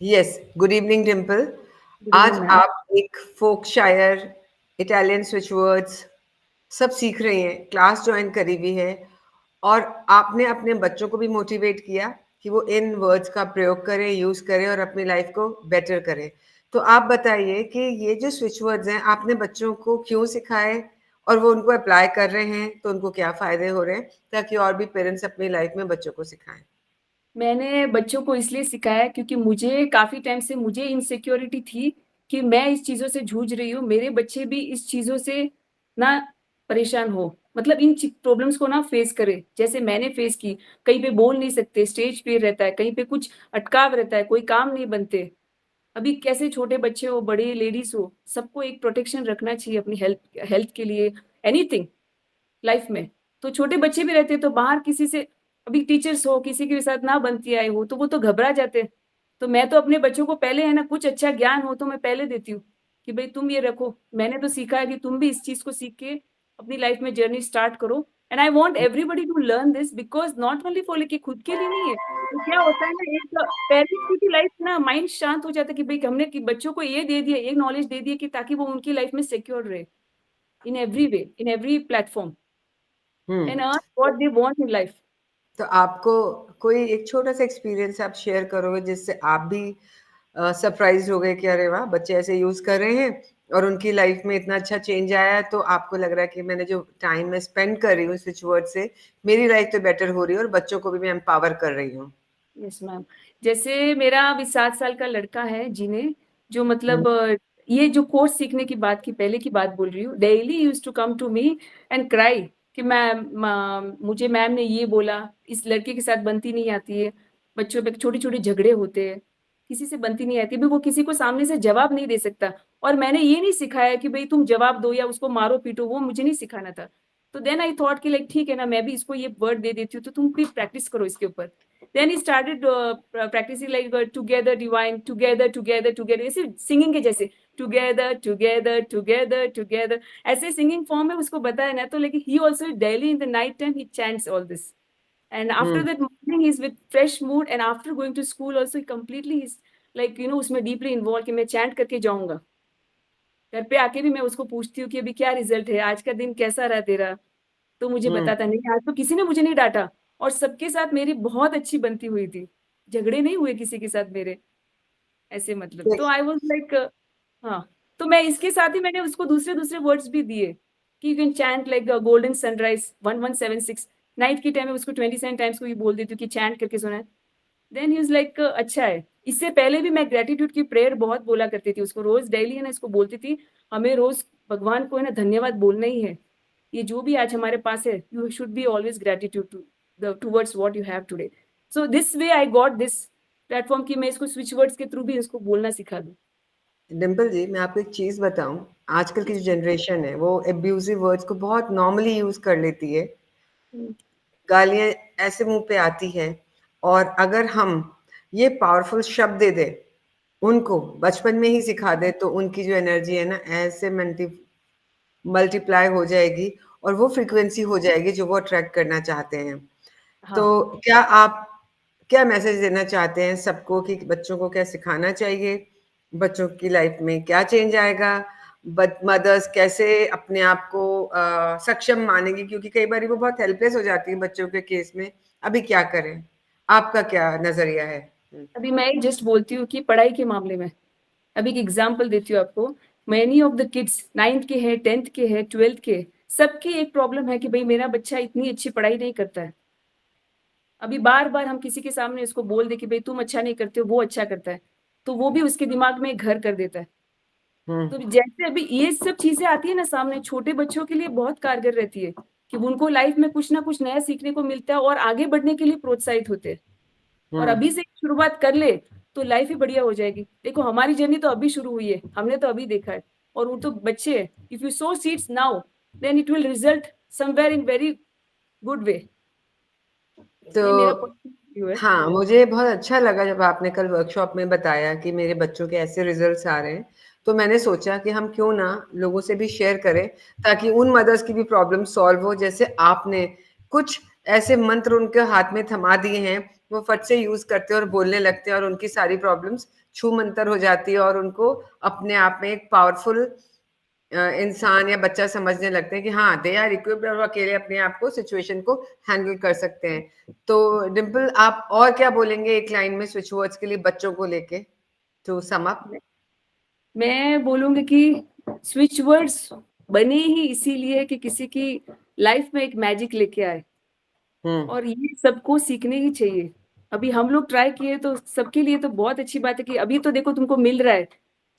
Yes, good evening Dimple. Good आज evening ma'am. आप एक फोक शायर, इटालियन स्विच वर्ड्स सब सीख रही हैं, क्लास ज्वाइन करी हुई है और आपने अपने बच्चों को भी मोटिवेट किया कि वो इन वर्ड्स का प्रयोग करें, यूज़ करें और अपनी लाइफ को बेटर करें। तो आप बताइए कि ये जो स्विच वर्ड्स हैं, आपने बच्चों को क्यों सिखाए और वो उनको अप्लाई कर रहे हैं, तो उनको क्या फ़ायदे हो रहे हैं, ताकि और भी पेरेंट्स अपनी लाइफ में बच्चों को सिखाएँ? मैंने बच्चों को इसलिए सिखाया क्योंकि मुझे काफ़ी टाइम से मुझे इनसिक्योरिटी थी कि मैं इस चीज़ों से जूझ रही हूँ, मेरे बच्चे भी इस चीज़ों से ना परेशान हो। मतलब इन प्रॉब्लम्स को ना फेस करें, जैसे मैंने फेस की। कहीं पे बोल नहीं सकते, स्टेज फ़ियर रहता है, कहीं पे कुछ अटकाव रहता है, कोई काम नहीं बनते। अभी कैसे छोटे बच्चे हो, बड़े लेडीज़ हो, सबको एक प्रोटेक्शन रखना चाहिए अपनी हेल्थ हेल्थ के लिए, एनीथिंग लाइफ में। तो छोटे बच्चे भी रहते हैं तो बाहर किसी से अभी टीचर्स हो, किसी के साथ ना बनती आई हो, तो वो तो घबरा जाते हैं। तो मैं तो अपने बच्चों को पहले है ना कुछ अच्छा ज्ञान हो तो मैं पहले देती हूँ, कि भई तुम ये रखो। मैंने तो सीखा है कि तुम भी इस चीज़ को सीख के अपनी लाइफ में जर्नी स्टार्ट करो and I want everybody to learn this because not only for कि खुद के लिए नहीं है। तो क्या होता है ना एक पेरेंट्स की भी लाइफ ना माइंड शांत हो जाता है कि भई हमने कि बच्चों को ये दे दिया, ये नॉलेज दे दी है कि ताकि वो उनकी लाइफ में सिक्योर रहे, in every way, in every platform. Hmm. And earn what they want in life. तो आपको कोई एक छोटा-सा एक्सपीरियंस आप शेयर करोगे जिससे आप भी सरप्राइज़्ड हो गए कि अरे वाह! बच्चे ऐसे यूज़ कर रहे हैं और उनकी लाइफ़ में इतना अच्छा चेंज आया है, तो आपको लग रहा है कि मैंने जो टाइम मैं स्पेंड कर रही हूँ स्विच वर्ड से, मेरी लाइफ़ तो बेटर हो रही है और बच्चों को भी मैं एम्पावर कर रही हूँ। Yes ma'am. जैसे मेरा अभी 7 साल का लड़का है जिन्हें जो हुँ, मतलब ये जो कोर्स सीखने की बात की पहले की बात बोल रही हूँ, डेली ही used to come to me and cry कि मैम मुझे मैम ने ये बोला, इस लड़के के साथ बनती नहीं आती है, बच्चों पे छोटे-छोटे झगड़े होते हैं, किसी से बनती नहीं आती है, अभी वो किसी को सामने से जवाब नहीं दे सकता और मैंने ये नहीं सिखाया कि भई तुम जवाब दो या उसको मारो-पीटो, वो मुझे नहीं सिखाना था। तो देन आई थॉट कि लाइक ठीक है ना, मैं भी इसको ये वर्ड दे देती हूँ, तो तुम भी प्रैक्टिस करो इसके ऊपर। Then he started practicing like together divine, together, together, together. ऐसे singing के जैसे together, together, together, together. ऐसे singing form में उसको बताया ना तो लेकिन he also daily in the night time he chants all this. And after hmm, that morning he's with fresh mood and after going to school also he completely is like you know उसमें deeply involved कि मैं chant करके जाऊँगा। घर पे आके भी मैं उसको पूछती हूँ कि अभी क्या रिजल्ट है? आज का दिन कैसा रहा तेरा? तो मुझे हुँ। बताता नहीं, आज तो किसी ने मुझे नहीं डाँटा और सबके साथ मेरी बहुत अच्छी बनती हुई थी। झगड़े नहीं हुए किसी के साथ मेरे, ऐसे मतलब। तो देख आई वाज़ लाइक हाँ, तो मैं इसके साथ ही मैंने उसको दूसरे-दूसरे वर्ड्स भी दिए कि you can chant like golden sunrise 1176 night के टाइम में उसको 27 टाइम्स को भी बोल देती हूँ कि चैंट करके सुनाए। देन ही वाज़ लाइक अच्छा है। इससे पहले भी मैं ग्रैटिट्यूड की प्रेयर बहुत बोला करती थी उसको, रोज़ डेली है ना इसको बोलती थी, हमें रोज़ भगवान को है ना धन्यवाद बोलना ही है। ये जो भी आज हमारे पास है, you should be always gratitude towards what you have today. So this way I got this platform कि मैं इसको स्विच वर्ड्स के थ्रू भी इसको बोलना सिखा दूँ। डिम्पल जी, मैं आपको एक चीज़ बताऊँ, आजकल की जो जनरेशन है, वो अब्यूज़िव वर्ड्स को बहुत नॉर्मली यूज़ कर लेती है। हुँ, गालियाँ ऐसे मुँह पे आती हैं और अगर हम ये पावरफुल शब्द दे दें, उनको बचपन में ही सिखा दें, तो उनकी जो एनर्जी है ना, ऐसे मल्टीप्लाई हो जाएगी और वो फ्रीक्वेंसी हो जाएगी जो वो अट्रैक्ट करना चाहते हैं। तो हाँ। क्या आप क्या मैसेज देना चाहते हैं सबको कि बच्चों को क्या सिखाना चाहिए? बच्चों की लाइफ में क्या चेंज आएगा? मदर्स कैसे अपने आप को सक्षम मानेंगी? क्योंकि कई बारी वो बहुत हेल्पलेस हो जाती हैं बच्चों के केस में। अभी क्या करें? आपका क्या नज़रिया है? हुँ, अभी मैं जस्ट बोलती हूँ कि पढ़ाई के मामले में, अभी एक एग्ज़ाम्पल देती हूँ आपको। Many of the kids 9th के हैं, 10th के हैं, 12th के, सबकी एक प्रॉब्लम है कि भई मेरा बच्चा इतनी अच्छी पढ़ाई नहीं करता है। अभी बार-बार हम किसी के सामने इसको बोल दें कि भई तुम अच्छा नहीं करते हो, वो अच्छा करता है। तो वो भी उसके दिमाग में घर कर देता है। हुँ, तो जैसे अभी ये सब चीज़ें आती है ना सामने, छोटे बच्चों के लिए बहुत कारगर रहती है, कि उनको लाइफ में कुछ ना कुछ नया सीखने को मिलता है और आगे बढ़ने के लिए प्रोत्साहित होते हैं। और हुँ। अभी से शुरुआत कर ले, तो लाइफ ही बढ़िया हो जाएगी। देखो हमारी जर्नी तो अभी शुरू हुई है, हमने तो अभी देखा है और वो तो बच्चे हैं। If you sow seeds now, then it will result somewhere in very good way. तो ये मेरा पर्सनल व्यू है। हाँ, मुझे बहुत अच्छा लगा जब आपने कल वर्कशॉप में बताया कि मेरे बच्चों के ऐसे रिज़ल्ट्स आ रहे हैं। तो मैंने सोचा कि हम क्यों ना लोगों से भी शेयर करें ताकि उन मदर्स की भी प्रॉब्लम सॉल्व हो जैसे आपने कुछ ऐसे मंत्र उनके हाथ में थमा दिए हैं, वो फट से यूज करते हैं और बोलने लगते हैं और उनकी सारी प्रॉब्लम्स छू मंतर हो जाती है और उनको अपने आप में एक पावरफुल इंसान या बच्चा समझने लगते हैं कि हाँ दे आर इक्विप्ड और अकेले अपने आप को सिचुएशन को हैंडल कर सकते हैं। तो डिम्पल, आप और क्या बोलेंगे एक लाइन में स्विच वर्ड्स के लिए बच्चों को लेके, टू सम अप? मैं बोलूंगी कि स्विच वर्ड्स बने ही इसीलिए कि किसी की लाइफ में एक मैजिक लेके आए, और ये सबको सीखने ही चाहिए। अभी हम लोग ट्राई किए तो सबके लिए तो बहुत अच्छी बात है कि अभी तो देखो तुमको मिल रहा है,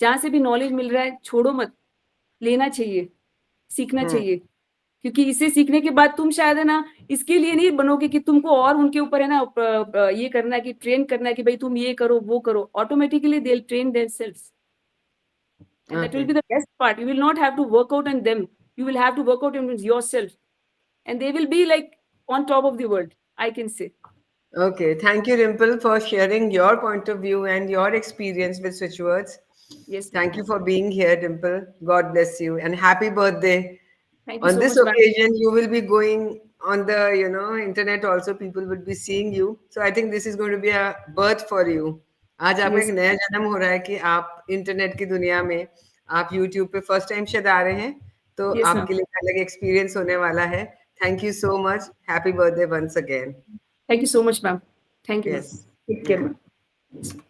जहां से भी नॉलेज मिल रहा है छोड़ो मत, लेना चाहिए, सीखना चाहिए। क्योंकि इसे सीखने के बाद तुम शायद है ना इसके लिए नहीं बनोगे कि तुमको और उनके ऊपर है ना ये करना है कि ट्रेन करना है कि भाई तुम ये करो वो करो, automatically they will train themselves, and that will okay, be the best part. You will not have to work out on them, you will have to work out on yourself, and they will be like on top of the world, I can say. okay. Thank you, Dimple, for sharing your point of view and your experience with switch words. Yes, ma'am. Thank you for being here, Dimple. God bless you and happy birthday. Thank you On so this much, ma'am. occasion, you will be going on the internet also. People will be seeing you. So I think this is going to be a birth for you. आज आपका एक Yes, नया जन्म हो रहा है कि आप इंटरनेट की दुनिया में आप यूट्यूब पे फर्स्ट टाइम शायद आ रहे हैं, तो yes, ma'am. आपके लिए अलग एक्सपीरियंस होने वाला है। Thank you so much, happy birthday once again. Thank you so much, ma'am. Thank you, ma'am. Yes, Take care, ma'am.